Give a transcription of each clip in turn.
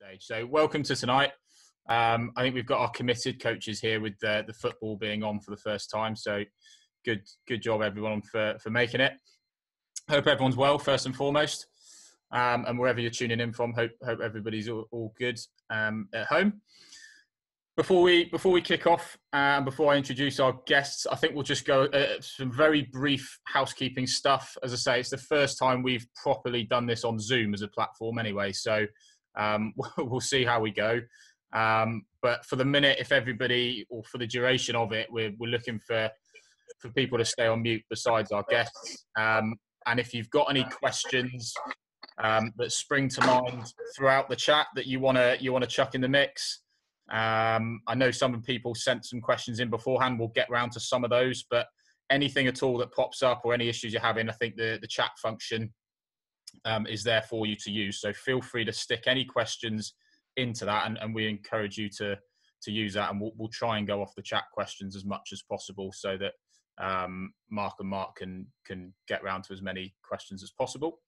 Stage. So welcome to tonight. I think we've got our committed coaches here with the football being on for the first time. So good job everyone for making it. Hope everyone's well first and foremost. And wherever you're tuning in from, hope everybody's all good at home. Before we kick off, and before I introduce our guests, I think we'll just go some very brief housekeeping stuff. As I say, it's the first time we've properly done this on Zoom as a platform anyway, so we'll see how we go. But for the minute, if everybody, or for the duration of it, we're looking for people to stay on mute besides our guests. And if you've got any questions that spring to mind throughout the chat that you wanna chuck in the mix, I know some people sent some questions in beforehand. We'll get round to some of those, but anything at all that pops up or any issues you're having, I think the chat function is there for you to use. So feel free to stick any questions into that, and we encourage you to use that. And we'll try and go off the chat questions as much as possible, so that Mark can get round to as many questions as possible.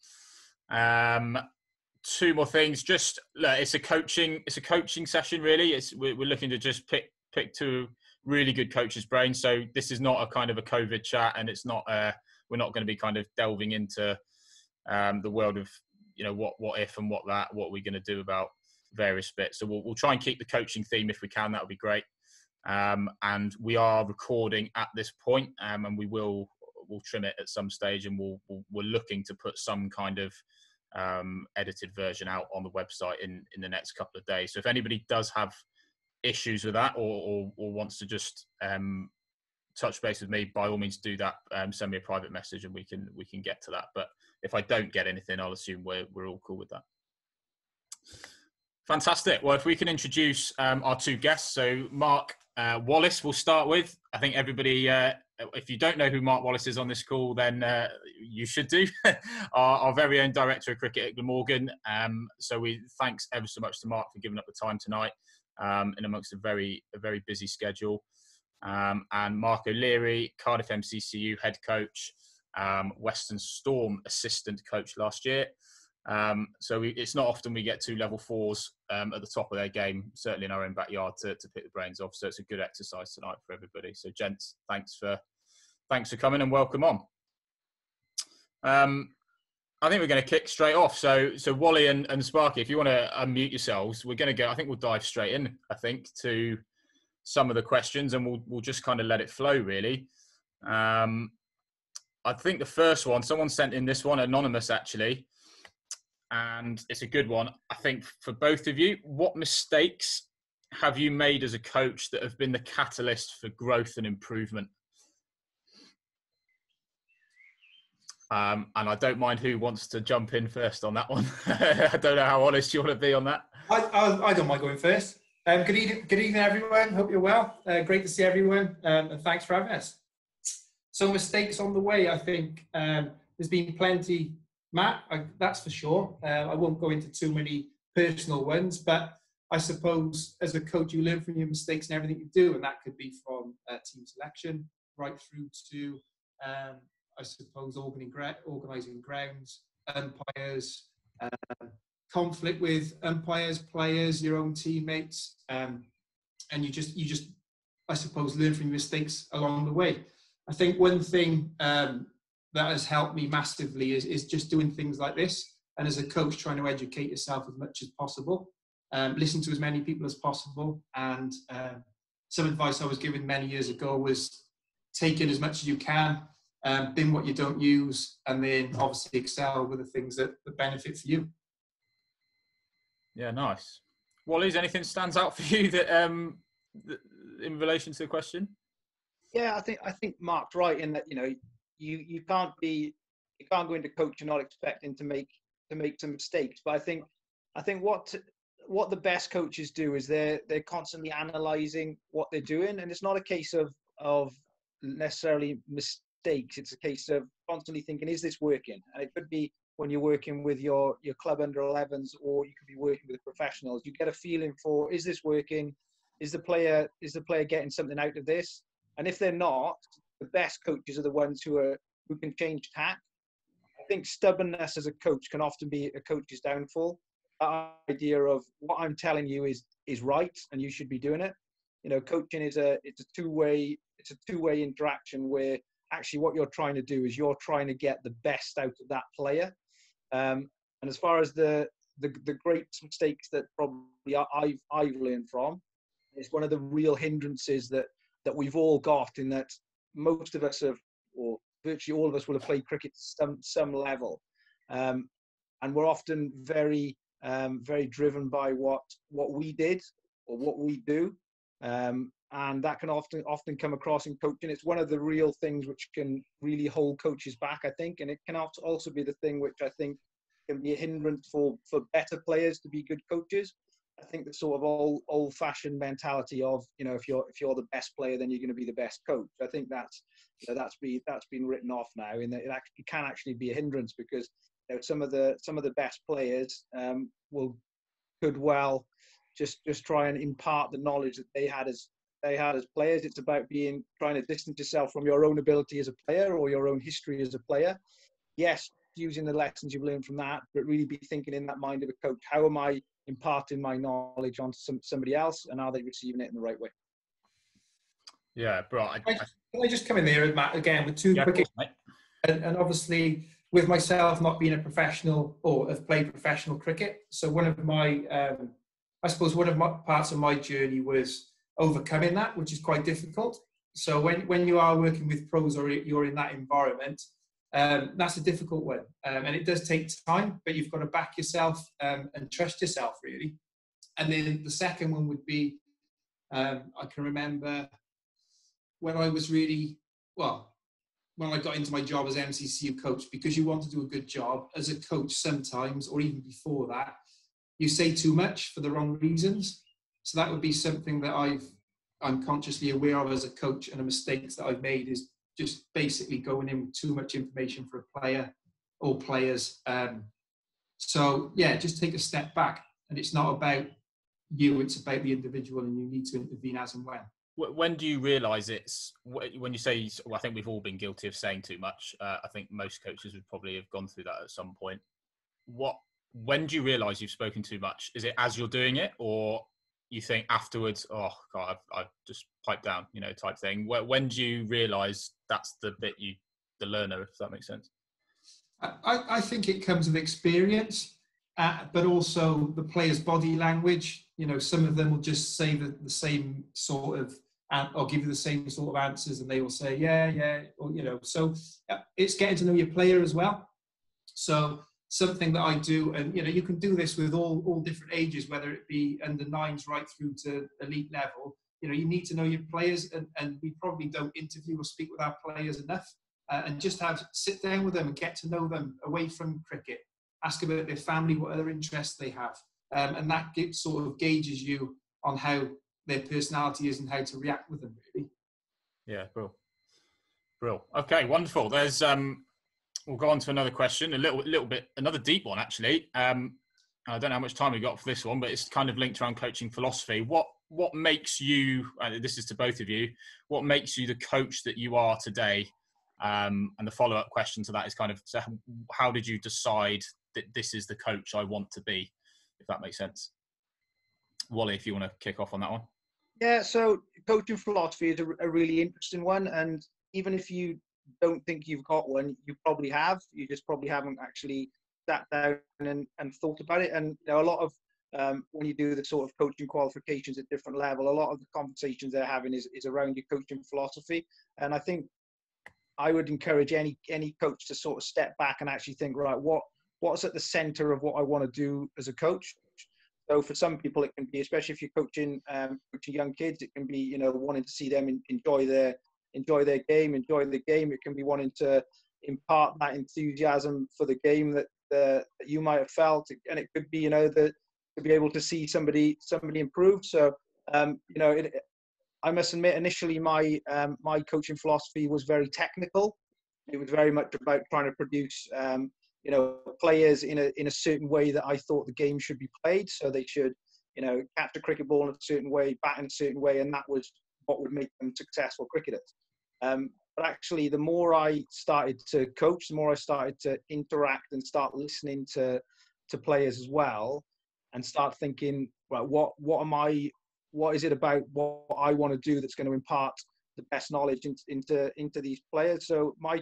Two more things. Just it's a coaching session really. We're looking to just pick two really good coaches' brains. So this is not a kind of a COVID chat, and it's not we're not going to be kind of delving into the world of what if and what we're going to do about various bits. So we'll try and keep the coaching theme if we can. That would be great. And we are recording at this point, and we'll trim it at some stage, and we're looking to put some kind of edited version out on the website in the next couple of days. So if anybody does have issues with that, or wants to just touch base with me, by all means do that. Send me a private message and we can get to that. But if I don't get anything, I'll assume we're all cool with that. Fantastic. Well, if we can introduce our two guests. So Mark Wallace we'll start with. I think everybody, if you don't know who Mark Wallace is on this call, then you should do. our very own Director of Cricket at Glamorgan. So we thanks ever so much to Mark for giving up the time tonight in amongst a very busy schedule. And Mark O'Leary, Cardiff MCCU head coach, Western Storm assistant coach last year. So it's not often we get two level fours at the top of their game, certainly in our own backyard, to pick the brains off. So it's a good exercise tonight for everybody. So gents, thanks for coming and welcome on. I think we're going to kick straight off. So Wally and Sparky, if you want to unmute yourselves, we're going to go. I think we'll dive straight in. I think to some of the questions, and we'll just kind of let it flow really. I think the first one, someone sent in this one, anonymous actually. And it's a good one. I think for both of you, what mistakes have you made as a coach that have been the catalyst for growth and improvement? And I don't mind who wants to jump in first on that one. I don't know how honest you want to be on that. I don't mind going first. Good evening, everyone. Hope you're well. Great to see everyone, and thanks for having us. So mistakes on the way, I think there's been plenty. Matt, that's for sure. I won't go into too many personal ones, but I suppose as a coach, you learn from your mistakes and everything you do, and that could be from team selection right through to, I suppose, organising grounds, umpires, conflict with umpires, players, your own teammates, and you just, I suppose, learn from your mistakes along the way. I think one thing that has helped me massively is just doing things like this, and as a coach trying to educate yourself as much as possible, listen to as many people as possible. And some advice I was given many years ago was take in as much as you can, bin what you don't use, and then obviously excel with the things that benefit for you. Yeah, nice. Wally, is anything stands out for you that in relation to the question? Yeah, I think Mark's right in that, you can't go into coaching not expecting to make some mistakes. But I think what the best coaches do is they're constantly analysing what they're doing, and it's not a case of necessarily mistakes. It's a case of constantly thinking, is this working? And it could be when you're working with your club under 11s, or you could be working with professionals. You get a feeling for, is this working? Is the player getting something out of this? And if they're not, the best coaches are the ones who can change tack. I think stubbornness as a coach can often be a coach's downfall. that idea of what I'm telling you is right and you should be doing it. You know, coaching it's a two-way interaction where actually what you're trying to do is you're trying to get the best out of that player. And as far as the great mistakes that probably I've learned from, it's one of the real hindrances that we've all got, in that most of us have, or virtually all of us will have played cricket to some level. And we're often very driven by what we did or what we do. And that can often come across in coaching. It's one of the real things which can really hold coaches back, I think. And it can also be the thing which I think can be a hindrance for better players to be good coaches. I think the sort of old-fashioned mentality of, you know, if you're the best player, then you're going to be the best coach. I think that's been written off now, in that it can actually be a hindrance, because, you know, some of the best players could well just try and impart the knowledge that they had as players. It's about trying to distance yourself from your own ability as a player or your own history as a player. Yes, using the lessons you've learned from that, but really be thinking in that mind of a coach. How am I imparting my knowledge onto somebody else, and are they receiving it in the right way? Yeah, bro. Can I just come in there, Matt, again with two quick, and obviously with myself not being a professional or have played professional cricket, so one of my parts of my journey was overcoming that, which is quite difficult. So when you are working with pros or you're in that environment, that's a difficult one, and it does take time, but you've got to back yourself and trust yourself, really. And then the second one would be, I can remember when I was when I got into my job as MCCU coach, because you want to do a good job as a coach sometimes, or even before that, you say too much for the wrong reasons. So that would be something that I'm consciously aware of as a coach, and the mistakes that I've made is just basically going in with too much information for a player or players. So yeah, just take a step back, and it's not about you, it's about the individual, and you need to intervene as and when. When do you realise it's, when you say, well, I think we've all been guilty of saying too much. I think most coaches would probably have gone through that at some point. When do you realise you've spoken too much? Is it as you're doing it, or you think afterwards, oh God, I've just piped down, you know, type thing? When do you realise that's the bit the learner, if that makes sense? I think it comes with experience, but also the player's body language. You know, some of them will just say the same sort of, or give you the same sort of answers, and they will say, yeah, or, you know, so it's getting to know your player as well. So something that I do, and, you know, you can do this with all different ages, whether it be under nines right through to elite level. You know, you need to know your players, and we probably don't interview or speak with our players enough, and just sit down with them and get to know them away from cricket. Ask about their family, what other interests they have. And that sort of gauges you on how their personality is and how to react with them, really. Yeah, Brill. Okay, wonderful. There's we'll go on to another question, a little bit, another deep one, actually. I don't know how much time we got for this one, but it's kind of linked around coaching philosophy. What makes you, and this is to both of you, what makes you the coach that you are today? And the follow-up question to that is kind of, so how did you decide that this is the coach I want to be, if that makes sense? Wally, if you want to kick off on that one. Yeah, so coaching philosophy is a really interesting one. And even if you don't think you've got one, you probably have. You just probably haven't actually sat down and thought about it. And you know, a lot of, when you do the sort of coaching qualifications at different level, a lot of the conversations they're having is around your coaching philosophy. And I think I would encourage any coach to sort of step back and actually think, right, what's at the center of what I want to do as a coach. So for some people, it can be, especially if you're coaching young kids, it can be, you know, wanting to see them enjoy their game, enjoy the game. It can be wanting to impart that enthusiasm for the game that you might have felt, and it could be, you know, to be able to see somebody improve. So you know, I must admit, initially my coaching philosophy was very technical. It was very much about trying to produce you know, players in a certain way that I thought the game should be played. So they should, you know, catch a cricket ball in a certain way, bat in a certain way, and that was what would make them successful cricketers. But actually, the more I started to coach, the more I started to interact and start listening to players as well. and start thinking, right, what is it about what I want to do that's going to impart the best knowledge into these players. So my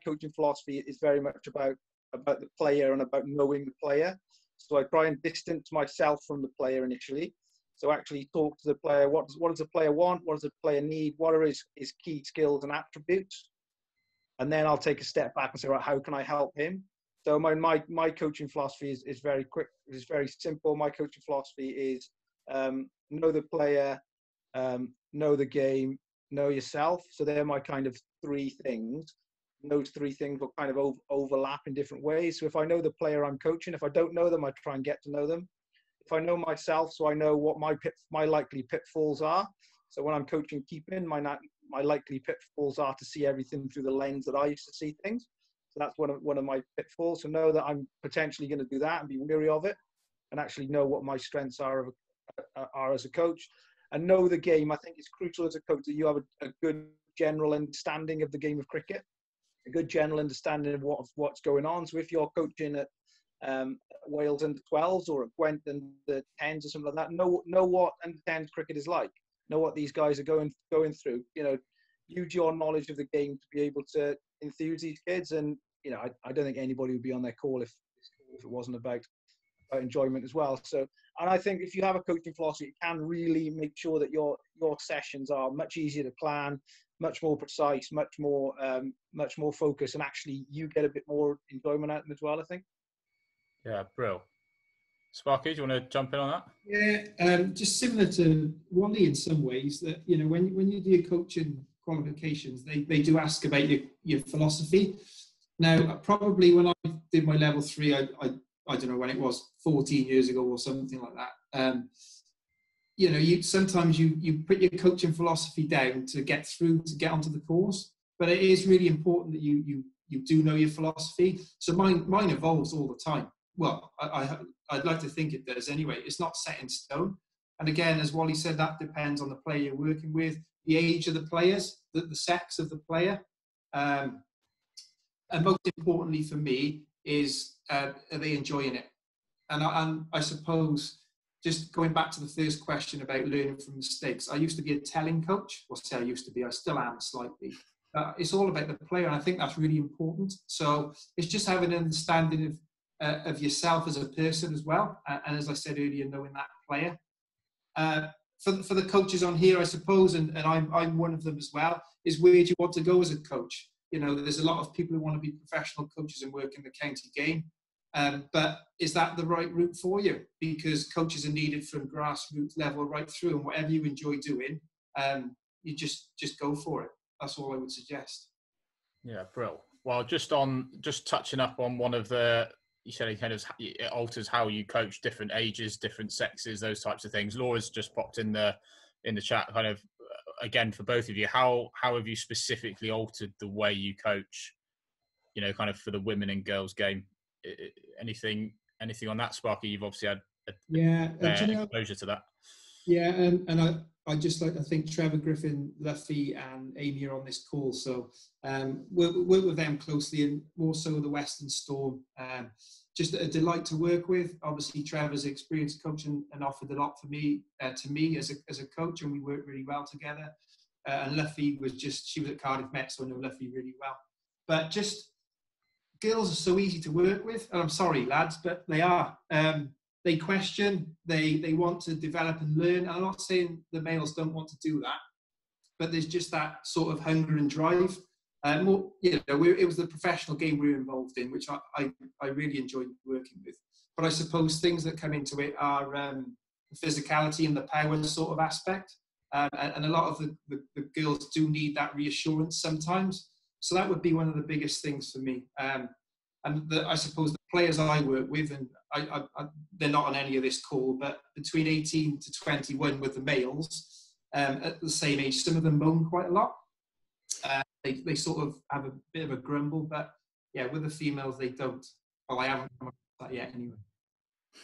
coaching philosophy is very much about the player and about knowing the player. So I try and distance myself from the player initially. So actually talk to the player. What does the player want? What does the player need? What are his key skills and attributes? And then I'll take a step back and say, right, how can I help him? So my coaching philosophy is very quick. It's very simple. My coaching philosophy is know the player, know the game, know yourself. So they're my kind of three things. Those three things will kind of overlap in different ways. So if I know the player I'm coaching, if I don't know them, I try and get to know them. If I know myself, so I know what my likely pitfalls are. So when I'm coaching keeping, my likely pitfalls are to see everything through the lens that I used to see things. So that's one of my pitfalls. So know that I'm potentially going to do that and be wary of it, and actually know what my strengths are as a coach. And know the game. I think it's crucial as a coach that you have a good general understanding of the game of cricket, a good general understanding of what's going on. So if you're coaching at Wales under 12s or at Gwent under 10s or something like that, know what under 10s cricket is like. Know what these guys are going through. You know, use your knowledge of the game to be able to enthuse these kids. And you know, I don't think anybody would be on their call if it wasn't about enjoyment as well. So, and I think if you have a coaching philosophy, it can really make sure that your sessions are much easier to plan, much more precise, much more focused, and actually you get a bit more enjoyment out of them as well, I think. Yeah, brilliant. Sparky, do you want to jump in on that? Yeah, just similar to Wally in some ways, that you know when you do your coaching qualifications, they do ask about your philosophy. Now, probably when I did my level 3, I don't know when it was, 14 years ago or something like that. You know, sometimes you put your coaching philosophy down to get onto the course, but it is really important that you do know your philosophy. So mine evolves all the time. Well, I'd like to think it does anyway. It's not set in stone. And again, as Wally said, that depends on the player you're working with, the age of the players, the sex of the player. And most importantly for me is, are they enjoying it? And I suppose, just going back to the first question about learning from mistakes, I used to be a telling coach. Well, say I used to be, I still am slightly. It's all about the player, and I think that's really important. So it's just having an understanding of yourself as a person as well. And as I said earlier, knowing that player. For the coaches on here, I suppose, and I'm one of them as well, is where do you want to go as a coach? You know, there's a lot of people who want to be professional coaches and work in the county game. But is that the right route for you? Because coaches are needed from grassroots level right through, and whatever you enjoy doing, you just go for it. That's all I would suggest. Yeah, brilliant. Well, just touching up on one of the, you said it alters how you coach different ages, different sexes, those types of things. Laura's just popped in the chat, kind of again for both of you. How have you specifically altered the way you coach? You know, kind of for the women and girls game. Anything on that, Sparky? You've obviously had exposure to that. Yeah, and I just like, I think Trevor, Griffin, Luffy and Amy are on this call, so work with them closely, and also the Western Storm. Just a delight to work with. Obviously, Trevor's experienced coaching and offered a lot for me to me as a coach, and we worked really well together. And Luffy she was at Cardiff Met, so I know Luffy really well. But just girls are so easy to work with, and I'm sorry, lads, but they are. They question, they want to develop and learn. And I'm not saying the males don't want to do that, but there's just that sort of hunger and drive. It was the professional game we were involved in, which I really enjoyed working with. But I suppose things that come into it are the physicality and the power sort of aspect. And a lot of the girls do need that reassurance sometimes. So that would be one of the biggest things for me. I suppose the players I work with, and they're not on any of this call, but between 18 to 21 with the males, at the same age, some of them moan quite a lot. They sort of have a bit of a grumble, but yeah, with the females, they don't. Well, I haven't come across that yet anyway.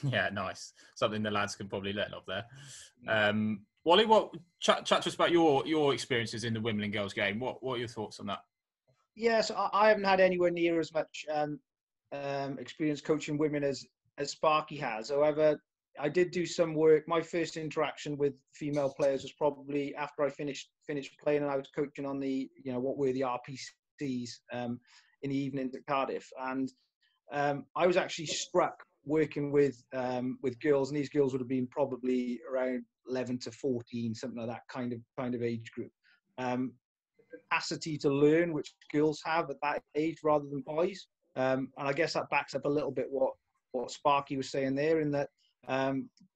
Yeah, nice. Something the lads can probably let off there. Wally, chat to us about your experiences in the women and girls game. What are your thoughts on that? Yes, I haven't had anywhere near as much experience coaching women as Sparky has. However, I did do some work. My first interaction with female players was probably after I finished playing, and I was coaching on the, what were the RPCs in the evenings at Cardiff. And I was actually struck working with girls, and these girls would have been probably around 11 to 14, something like that kind of age group. The capacity to learn, which girls have at that age rather than boys. And I guess that backs up a little bit what Sparky was saying there, in that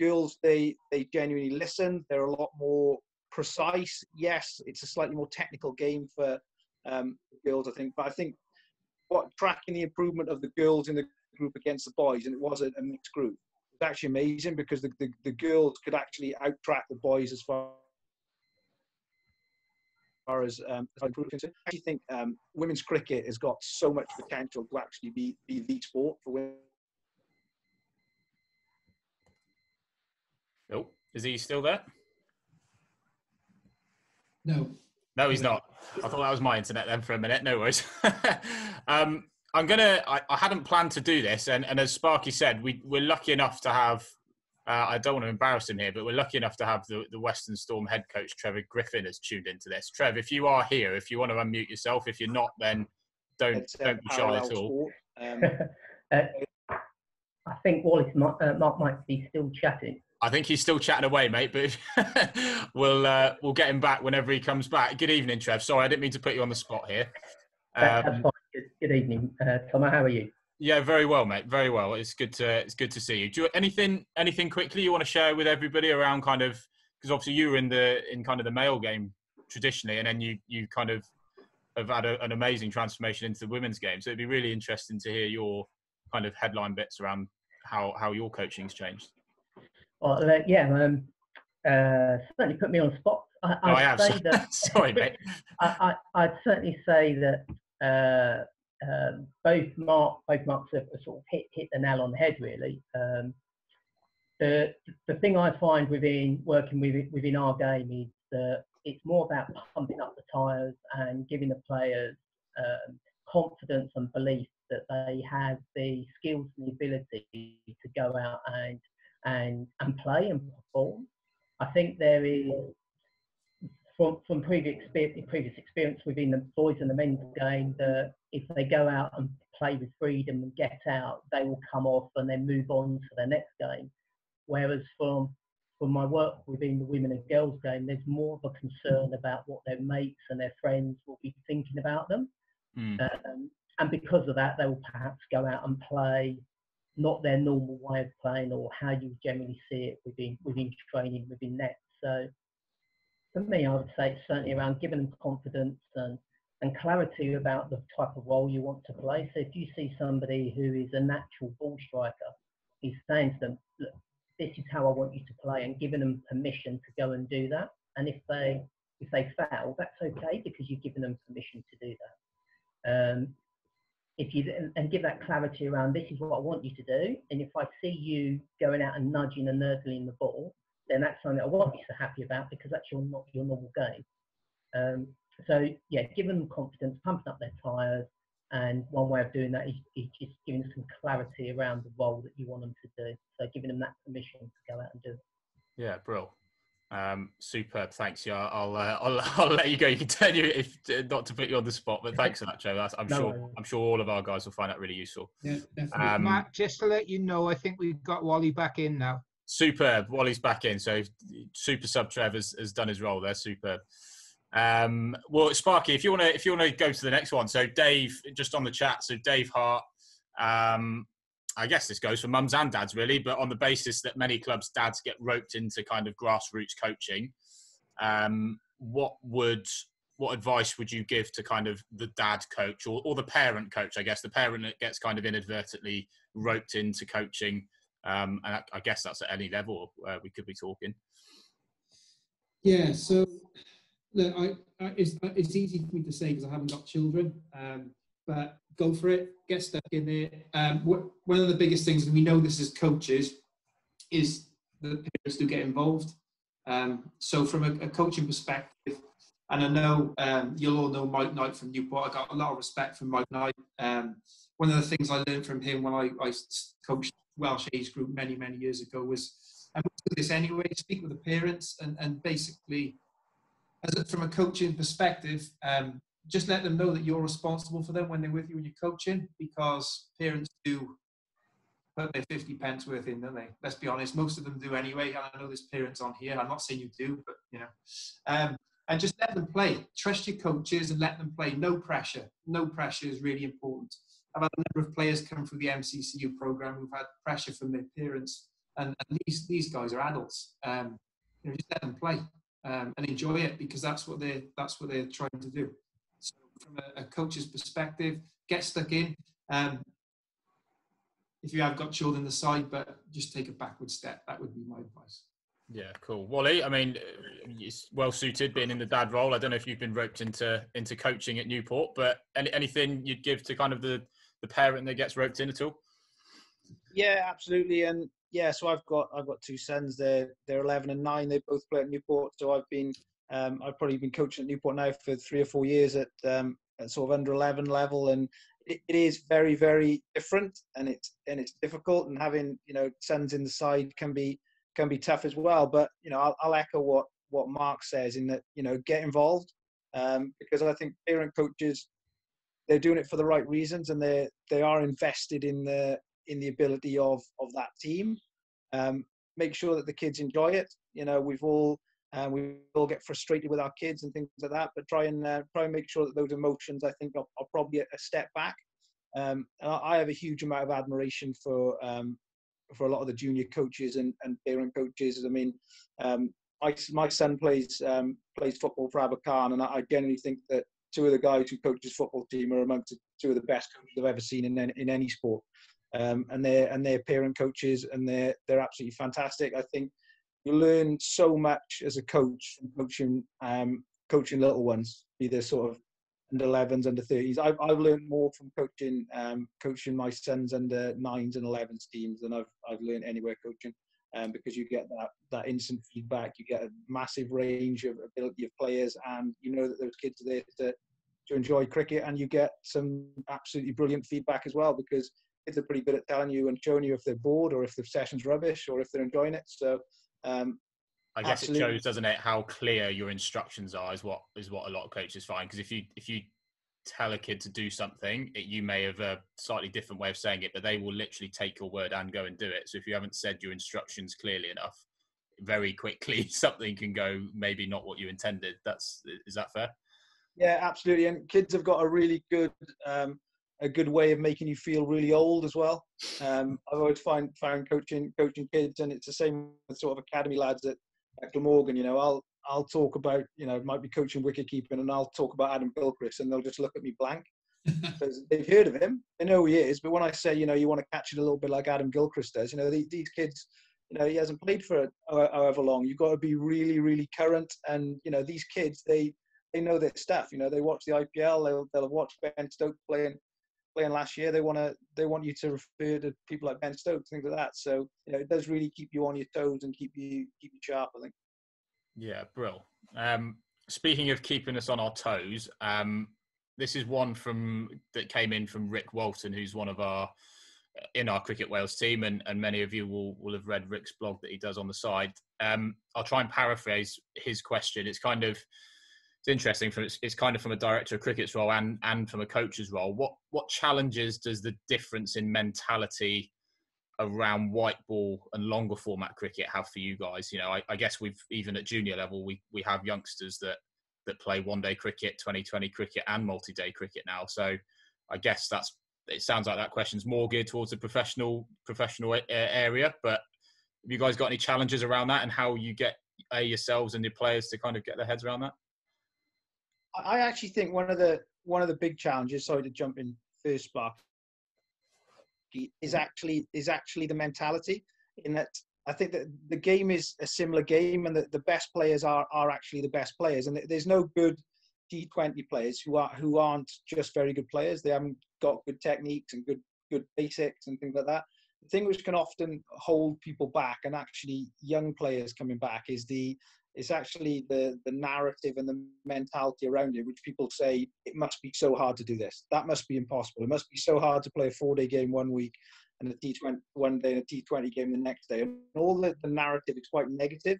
girls, they genuinely listen. They're a lot more precise. Yes, it's a slightly more technical game for girls, I think. But I think tracking the improvement of the girls in the group against the boys, and it was a mixed group, it was actually amazing, because the girls could actually out-track the boys as far as improvement. I actually think women's cricket has got so much potential to actually be the sport for women. Oh, is he still there? No. No, he's not. I thought that was my internet then for a minute. No worries. I hadn't planned to do this, and as Sparky said, we're lucky enough to have, I don't want to embarrass him here, but we're lucky enough to have the Western Storm head coach, Trevor Griffin, has tuned into this. Trev, if you are here, if you want to unmute yourself, if you're not, then don't be shy at all. I think Wallace, Mark might be still chatting. I think he's still chatting away, mate, but we'll get him back whenever he comes back. Good evening, Trev. Sorry, I didn't mean to put you on the spot here. That's fine. Good evening, Tom. How are you? Yeah, very well, mate. Very well. It's good to see you. Do you anything quickly you want to share with everybody around kind of, because obviously you were in kind of the male game traditionally, and then you kind of have had an amazing transformation into the women's game. So it'd be really interesting to hear your kind of headline bits around how your coaching's changed. Well, certainly put me on the spot. I have. Sorry, mate. I'd certainly say that both Marks have sort of hit the nail on the head, really. The thing I find working within our game is that it's more about pumping up the tyres and giving the players confidence and belief that they have the skills and the ability to go out and play and perform. I think there is, from previous experience within the boys and the men's game, that if they go out and play with freedom and get out, they will come off and then move on to their next game. Whereas from my work within the women and girls game, there's more of a concern about what their mates and their friends will be thinking about them. And because of that, they will perhaps go out and play not their normal way of playing, or how you generally see it within training, within net. So for me, I would say it's certainly around giving them confidence and clarity about the type of role you want to play. So if you see somebody who is a natural ball striker, he's saying to them, look, this is how I want you to play, and giving them permission to go and do that. And if they fail, that's okay, because you've given them permission to do that. And give that clarity around, this is what I want you to do, and if I see you going out and nudging and nurgling the ball, then that's something I won't be so happy about, because that's not your normal game. So yeah, giving them confidence, pumping up their tyres, and one way of doing that is just giving them some clarity around the role that you want them to do. So giving them that permission to go out and do it. Yeah, bro. Superb. Thanks. Yeah, I'll let you go. You can turn you if not to put you on the spot, but thanks for that, Joe. I'm sure all of our guys will find that really useful. Yeah, definitely. Matt, just to let you know, I think we've got Wally back in now. Superb. Wally's back in. So super sub Trev has done his role there. Superb. Well, Sparky, if you want to go to the next one. So Dave, just on the chat. So Dave Hart. I guess this goes for mums and dads, really, but on the basis that many clubs' dads get roped into kind of grassroots coaching, what advice would you give to kind of the dad coach or the parent coach? I guess the parent that gets kind of inadvertently roped into coaching, and I guess that's at any level we could be talking. Yeah, so look, it's easy for me to say because I haven't got children, but go for it, get stuck in there. One of the biggest things, and we know this as coaches, is that parents do get involved. So from a coaching perspective, and I know you'll all know Mike Knight from Newport. I got a lot of respect from Mike Knight. One of the things I learned from him when I coached Welsh age group many years ago was, and we do this anyway, speak with the parents and basically, from a coaching perspective, just let them know that you're responsible for them when they're with you when you're coaching, because parents do put their 50 pence worth in, don't they? Let's be honest, most of them do anyway. And I know there's parents on here. I'm not saying you do, but you know, and just let them play. Trust your coaches and let them play. No pressure. No pressure is really important. I've had a number of players come through the MCCU program who've had pressure from their parents, and these guys are adults. You know, just let them play and enjoy it, because that's what they're trying to do. So from a coach's perspective, get stuck in. If you have got children aside, but just take a backward step. That would be my advice. Yeah, cool. Wally, I mean, it's well suited being in the dad role. I don't know if you've been roped into coaching at Newport, but anything you'd give to kind of the parent that gets roped in at all? Yeah, absolutely. And yeah, so I've got 2 sons. They're 11 and 9. They both play at Newport. So I've probably been coaching at Newport now for 3 or 4 years at sort of under 11 level, and it is very, very different, and it's difficult. And having, you know, sons in the side can be tough as well. But you know, I'll echo what Mark says, in that, you know, get involved, because I think parent coaches, they're doing it for the right reasons, and they are invested in the ability of that team. Make sure that the kids enjoy it. You know, we all get frustrated with our kids and things like that, but try and make sure that those emotions, I think, are probably a step back. And I have a huge amount of admiration for a lot of the junior coaches and parent coaches. I mean, my son plays football for Abercarn, and I generally think that 2 of the guys who coach his football team are amongst 2 of the best coaches I've ever seen in any sport. And they're parent coaches, and they're absolutely fantastic. I think you learn so much as a coach from coaching little ones, either sort of under 11s, under 30s. I've learned more from coaching my sons under 9s and 11s teams than I've learned anywhere coaching, because you get that instant feedback. You get a massive range of ability of players, and you know that those kids are there to enjoy cricket, and you get some absolutely brilliant feedback as well, because kids are pretty good at telling you and showing you if they're bored, or if the session's rubbish, or if they're enjoying it. So I guess absolutely. It shows, doesn't it, how clear your instructions are is what a lot of coaches find. Because if you tell a kid to do something, you may have a slightly different way of saying it, but they will literally take your word and go and do it. So if you haven't said your instructions clearly enough, very quickly something can go maybe not what you intended. Is that fair? Yeah, absolutely. And kids have got a really good a good way of making you feel really old as well. I've always found coaching kids, and it's the same with sort of academy lads at Glamorgan. You know, I'll talk about, you know, might be coaching wicket keeping, and I'll talk about Adam Gilchrist, and they'll just look at me blank because they've heard of him, they know who he is. But when I say, you know, you want to catch it a little bit like Adam Gilchrist does, you know, these kids, you know, he hasn't played for however long. You've got to be really, really current, and you know, these kids, they know their stuff. You know, they watch the IPL, they'll have watched Ben Stokes playing last year. They want you to refer to people like Ben Stokes, things like that. So, you know, it does really keep you on your toes and keep you sharp, I think. Yeah, brill. Speaking of keeping us on our toes, this is one that came in from Rick Walton, who's one of our Cricket Wales team, and many of you will have read Rick's blog that he does on the side. I'll try and paraphrase his question. It's interesting. It's kind of from a director of cricket's role and from a coach's role. What challenges does the difference in mentality around white ball and longer format cricket have for you guys? You know, I guess we've, even at junior level, we have youngsters that play one-day cricket, 2020 cricket, and multi-day cricket now. So I guess it sounds like that question's more geared towards the professional area. But have you guys got any challenges around that, and how you get yourselves and your players to kind of get their heads around that? I actually think one of the big challenges, sorry to jump in first, Spark, is actually the mentality, in that I think that the game is a similar game, and that the best players are actually the best players, and there's no good T20 players who aren't just very good players. They haven't got good techniques and good basics and things like that. The thing which can often hold people back, and actually young players coming back, it's actually the narrative and the mentality around it, which people say, it must be so hard to do this. That must be impossible. It must be so hard to play a 4-day game one week and a T20 one day and a T20 game the next day. And all the narrative is quite negative,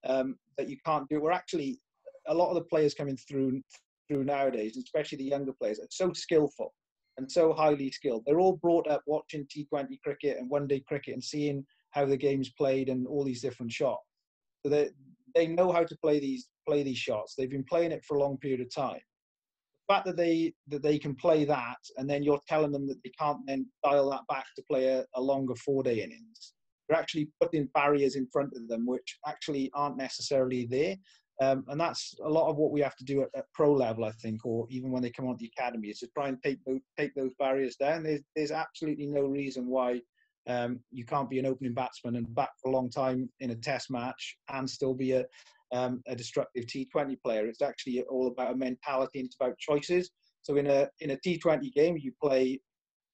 that you can't do it. We're actually, a lot of the players coming through nowadays, especially the younger players, are so skillful and so highly skilled. They're all brought up watching T20 cricket and one-day cricket and seeing how the game's played and all these different shots. So they know how to play these shots. They've been playing it for a long period of time. The fact that they can play that, and then you're telling them that they can't then dial that back to play a longer 4-day innings, you're actually putting barriers in front of them which actually aren't necessarily there. And that's a lot of what we have to do at pro level, I think, or even when they come onto the academy, is to try and take those barriers down. There's absolutely no reason why you can't be an opening batsman and bat for a long time in a test match and still be a destructive T20 player. It's actually all about a mentality, and it's about choices. So in a T20 game, you play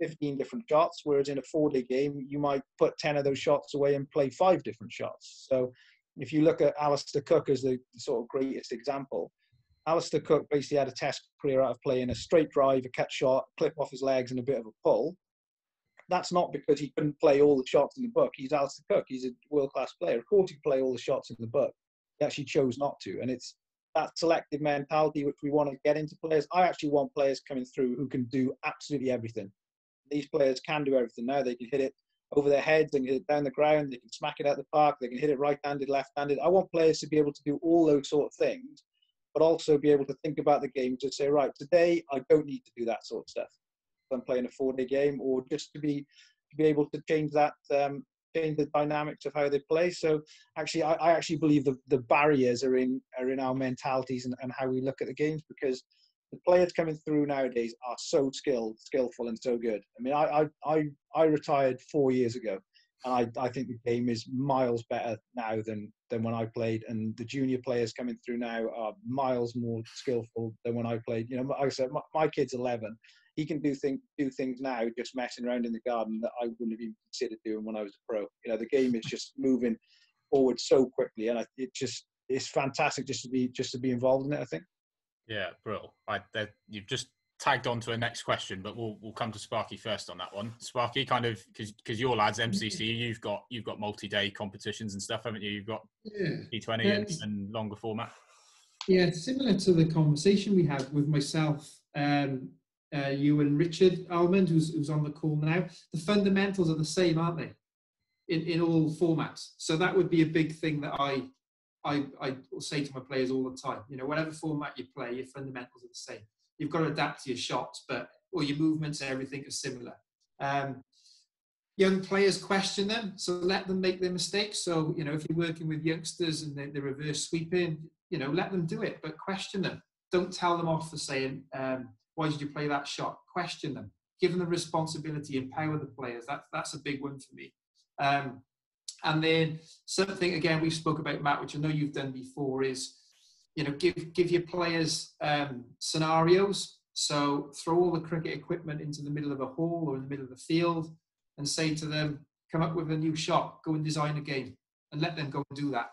15 different shots, whereas in a 4-day game, you might put 10 of those shots away and play 5 different shots. So if you look at Alistair Cook as the sort of greatest example, Alistair Cook basically had a test career out of playing a straight drive, a cut shot, clip off his legs and a bit of a pull. That's not because he couldn't play all the shots in the book. He's Alistair Cook. He's a world-class player. Of course he can play all the shots in the book. He actually chose not to. And it's that selective mentality which we want to get into players. I actually want players coming through who can do absolutely everything. These players can do everything now. They can hit it over their heads, they can hit it down the ground, they can smack it out the park, they can hit it right-handed, left-handed. I want players to be able to do all those sort of things, but also be able to think about the game to say, right, today I don't need to do that sort of stuff. If I'm playing a 4-day game, or just to be able to change that, change the dynamics of how they play. So actually, I actually believe the barriers are in our mentalities and how we look at the games, because the players coming through nowadays are so skillful and so good. I mean, I retired 4 years ago, and I think the game is miles better now than when I played. And the junior players coming through now are miles more skillful than when I played. You know, like I said, my kid's 11. He can do things now just messing around in the garden that I wouldn't have even considered doing when I was a pro. You know, the game is just moving forward so quickly, and it's fantastic just to be involved in it, I think. Yeah, bro. You've just tagged on to a next question, but we'll come to Sparky first on that one. Sparky, kind of, because your lads MCC, you've got multi-day competitions and stuff, haven't you? You've got T20 and longer format. Yeah, it's similar to the conversation we had with myself, you and Richard Almond, who's on the call now. The fundamentals are the same, aren't they? In all formats. So that would be a big thing that I say to my players all the time. You know, whatever format you play, your fundamentals are the same. You've got to adapt to your shots, but all your movements and everything are similar. Young players, question them, so let them make their mistakes. So, you know, if you're working with youngsters and they're reverse sweeping, you know, let them do it, but question them. Don't tell them off for saying, why did you play that shot? Question them. Give them the responsibility, empower the players. That's a big one for me. And then something, again, we spoke about, Matt, which I know you've done before, is, you know, give your players scenarios. So throw all the cricket equipment into the middle of a hall or in the middle of the field and say to them, come up with a new shot, go and design a game, and let them go and do that.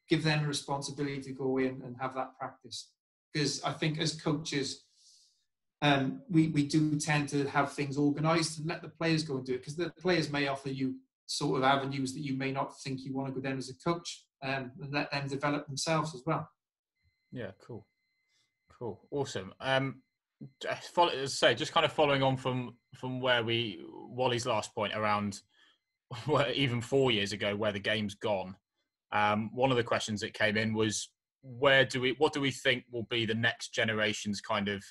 Give them a responsibility to go in and have that practice. Because I think as coaches, we do tend to have things organised and let the players go and do it, because the players may offer you sort of avenues that you may not think you want to go down as a coach, and let them develop themselves as well. Yeah, cool, awesome. As I say, just kind of following on from where Wally's last point around even 4 years ago where the game's gone. One of the questions that came in was, what do we think will be the next generation's kind of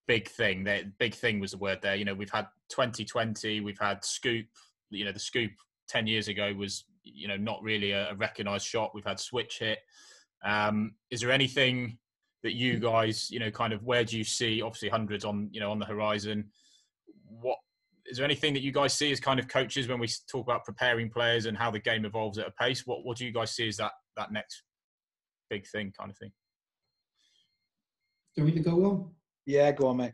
big thing? Big thing was the word there. You know, we've had 2020, we've had Scoop. You know, the Scoop 10 years ago was, you know, not really a recognised shot. We've had switch hit. Is there anything that you guys, you know, kind of, where do you see, obviously hundreds on the horizon? What is there anything that you guys see as kind of coaches when we talk about preparing players and how the game evolves at a pace? What do you guys see as that next big thing kind of thing? Do you want me to go on? Yeah, go on, mate.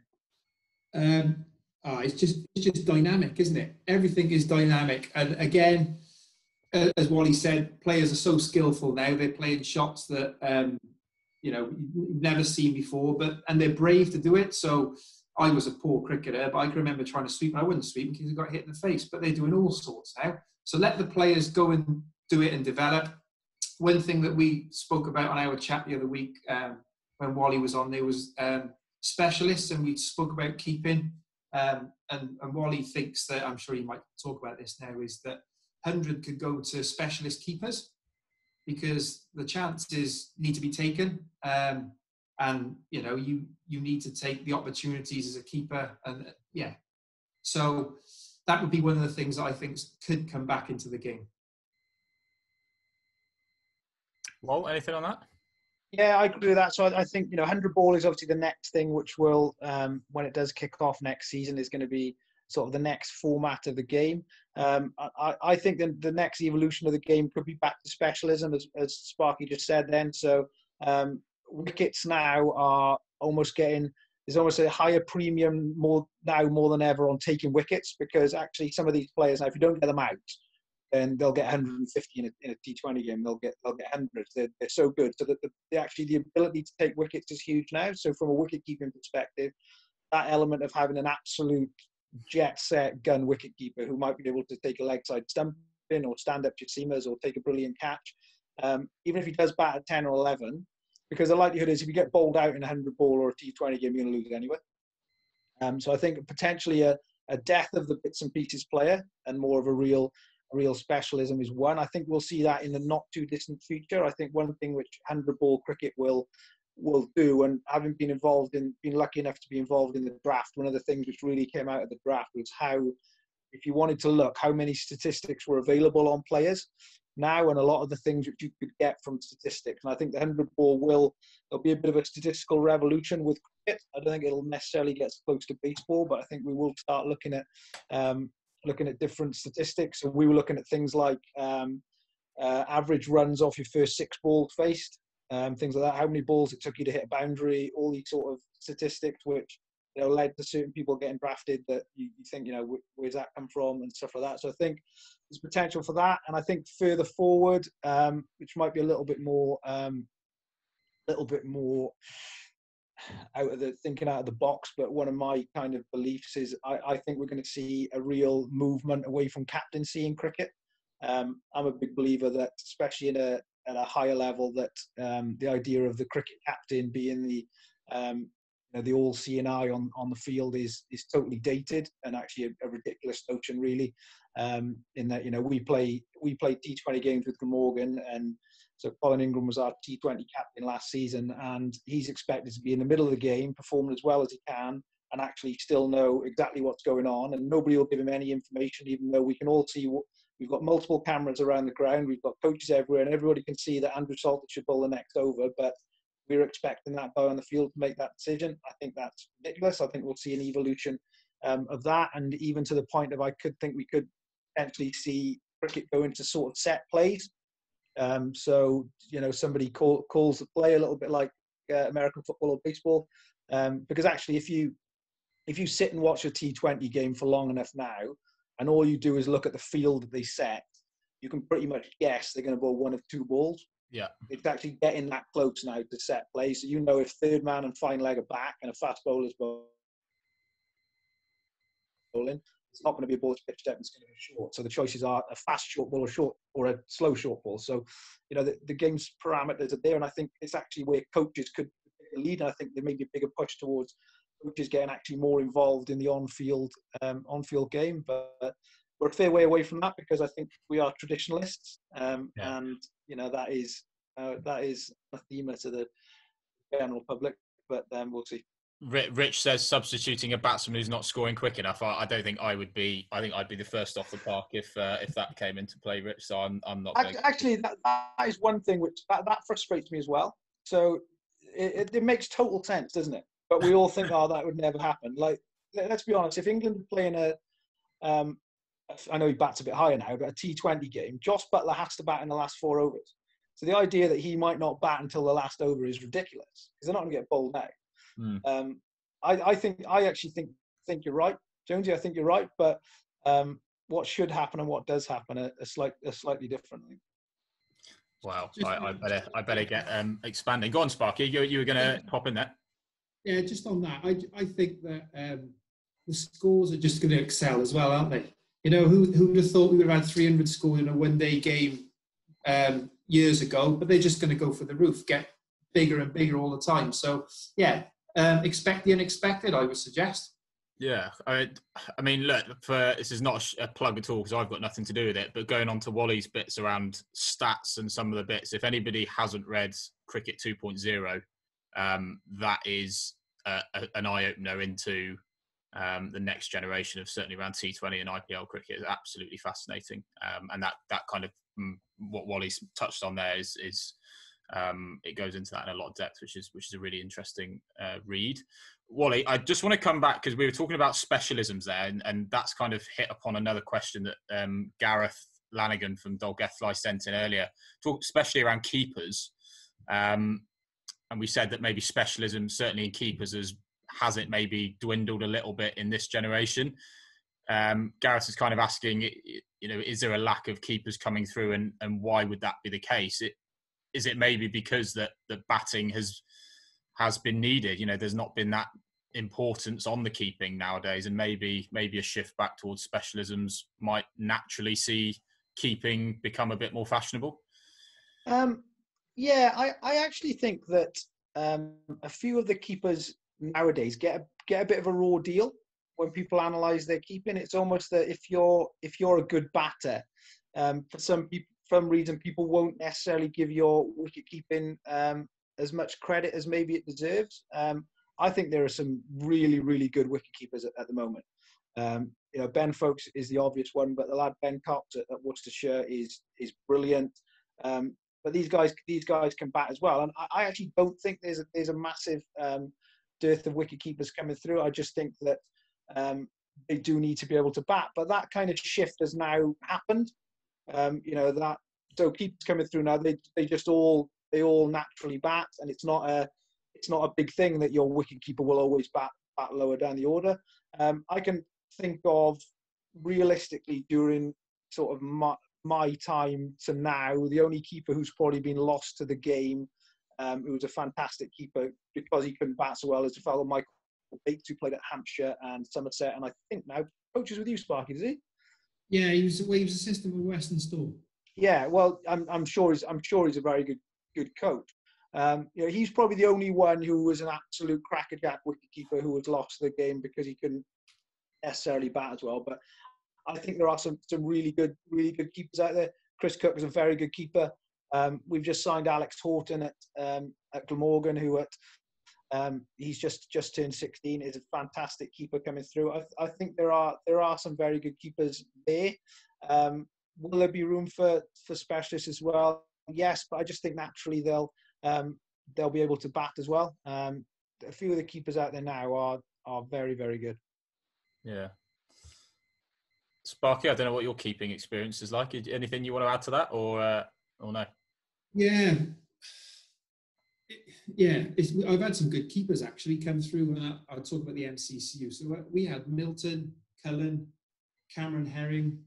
It's just dynamic, isn't it? Everything is dynamic. And again, as Wally said, players are so skillful now. They're playing shots that, you know, you've never seen before, and they're brave to do it. So I was a poor cricketer, but I can remember trying to sweep and I wouldn't sweep because I got hit in the face. But they're doing all sorts now. So let the players go and do it and develop. One thing that we spoke about on our chat the other week when Wally was on, there was specialists, and we spoke about keeping. And Wally thinks that, I'm sure he might talk about this now, is that 100 could go to specialist keepers because the chances need to be taken. And, you know, you need to take the opportunities as a keeper. And yeah, so that would be one of the things that I think could come back into the game. Well, anything on that? Yeah, I agree with that. So I think, 100 ball is obviously the next thing, which will, when it does kick off next season, is going to be sort of the next format of the game. I think the next evolution of the game could be back to specialism, as Sparky just said then. So wickets now are almost there's almost a higher premium more than ever on taking wickets, because actually some of these players now, if you don't get them out, then they'll get 150 in a T20 game. They'll get hundreds. They're so good. So that the ability to take wickets is huge now. So from a wicket keeping perspective, that element of having an absolute jet set gun wicket keeper who might be able to take a leg side stump in or stand up to seamers or take a brilliant catch, even if he does bat at 10 or 11, because the likelihood is if you get bowled out in a 100 ball or a T20 game, you're going to lose it anyway. So I think potentially a death of the bits and pieces player and more of a real specialism is one. I think we'll see that in the not too distant future. I think one thing which 100 ball cricket will do, and having been lucky enough to be involved in the draft, one of the things which really came out of the draft was how, if you wanted to look, how many statistics were available on players now, and a lot of the things which you could get from statistics. And I think the 100 ball there'll be a bit of a statistical revolution with cricket. I don't think it'll necessarily get as close to baseball, but I think we will start looking at different statistics. So we were looking at things like average runs off your first 6 balls faced, things like that, how many balls it took you to hit a boundary, all these sort of statistics which led to certain people getting drafted that you think, where's that come from and stuff like that. So I think there's potential for that. And I think further forward, which might be a little bit more thinking out of the box, but one of my kind of beliefs is I think we're going to see a real movement away from captaincy in cricket. I'm a big believer that, especially at a higher level, that the idea of the cricket captain being the all-seeing eye on the field is totally dated and actually a ridiculous notion, really. In that we play T20 games with Glamorgan, and so Colin Ingram was our T20 captain last season, and he's expected to be in the middle of the game, performing as well as he can, and actually still know exactly what's going on, and nobody will give him any information, even though we can all see we've got multiple cameras around the ground, we've got coaches everywhere, and everybody can see that Andrew Salter should bowl the next over, but we're expecting that guy on the field to make that decision. I think that's ridiculous. I think we'll see an evolution of that, and even to the point of we could potentially see cricket go into sort of set plays. So somebody calls the play a little bit like American football or baseball, because actually if you sit and watch a T20 game for long enough now, and all you do is look at the field that they set, you can pretty much guess they're going to bowl one of 2 balls. Yeah, it's actually getting that close now to set play. So if third man and fine leg are back and a fast bowler's bowling, it's not going to be a ball pitched out, it's going to be short. So the choices are a fast short ball or a slow short ball. So, the game's parameters are there, and I think it's actually where coaches could lead. And I think there may be a bigger push towards coaches getting actually more involved in the on-field game. But we're a fair way away from that, because I think we are traditionalists, and that is anathema to the general public. But we'll see. Rich says substituting a batsman who's not scoring quick enough. I don't think I would be. I think I'd be the first off the park if that came into play, Rich. So I'm not. Actually, that is one thing which that frustrates me as well. So it makes total sense, doesn't it? But we all think, that would never happen. Like, let's be honest. If England are playing I know he bats a bit higher now, but a T20 game, Joss Buttler has to bat in the last 4 overs. So the idea that he might not bat until the last over is ridiculous, because they're not going to get bowled out. I actually think you're right, Jonesy. I think you're right, but what should happen and what does happen are slightly differently. Wow, I better get expanding. Go on, Sparky. You were going to pop in there. Yeah, just on that, I think that the scores are just going to excel as well, aren't they? You know, who would have thought we would have had 300 scores in a one-day game years ago? But they're just going to go for the roof, get bigger and bigger all the time. So, yeah, expect the unexpected, I would suggest. Yeah, I mean, look, this is not a plug at all because I've got nothing to do with it. But going on to Wally's bits around stats and some of the bits, if anybody hasn't read Cricket 2.0, that is an eye-opener into the next generation of certainly around T20 and IPL cricket. Is absolutely fascinating, and that kind of what Wally's touched on there is it goes into that in a lot of depth, which is a really interesting read. Wally, I just want to come back because we were talking about specialisms there, and that's kind of hit upon another question that Gareth Lanigan from Dolgethly sent in earlier, especially around keepers. And we said that maybe specialism, certainly in keepers, has it maybe dwindled a little bit in this generation. Gareth is kind of asking, is there a lack of keepers coming through, and why would that be the case? Is it maybe because that batting has been needed? There's not been that importance on the keeping nowadays, and maybe a shift back towards specialisms might naturally see keeping become a bit more fashionable. Yeah, I actually think that a few of the keepers nowadays get a bit of a raw deal when people analyse their keeping. It's almost that if you're a good batter, for some reason people won't necessarily give your wicket keeping as much credit as maybe it deserves. I think there are some really, really good wicket keepers at the moment. Ben Foakes is the obvious one, but the lad Ben Cox at Worcestershire is brilliant. But these guys can bat as well, and I actually don't think there's a massive dearth of wicket keepers coming through. I just think that they do need to be able to bat, but that kind of shift has now happened. That so keepers coming through now, they all naturally bat, and it's not a big thing that your wicket keeper will always bat lower down the order. I can think of realistically during sort of my time to now, the only keeper who's probably been lost to the game, who was a fantastic keeper because he couldn't bat so well, is a fellow Michael Bates, who played at Hampshire and Somerset, and I think now coaches with you, Sparky, does he? Yeah, he was assistant with Western Store. Yeah, well, I'm sure he's a very good coach. He's probably the only one who was an absolute crackerjack wicketkeeper who was lost to the game because he couldn't necessarily bat as well. But I think there are some really good keepers out there. Chris Cook is a very good keeper. We've just signed Alex Horton at Glamorgan, who he's just turned 16, is a fantastic keeper coming through. I think there are some very good keepers there. Will there be room for specialists as well? Yes, but I just think naturally they'll be able to bat as well. A few of the keepers out there now are very, very good. Yeah. Sparky, I don't know what your keeping experience is like. Anything you want to add to that, or no? Yeah. I've had some good keepers actually come through. I'll talk about the MCCU. So we had Milton, Cullen, Cameron Herring,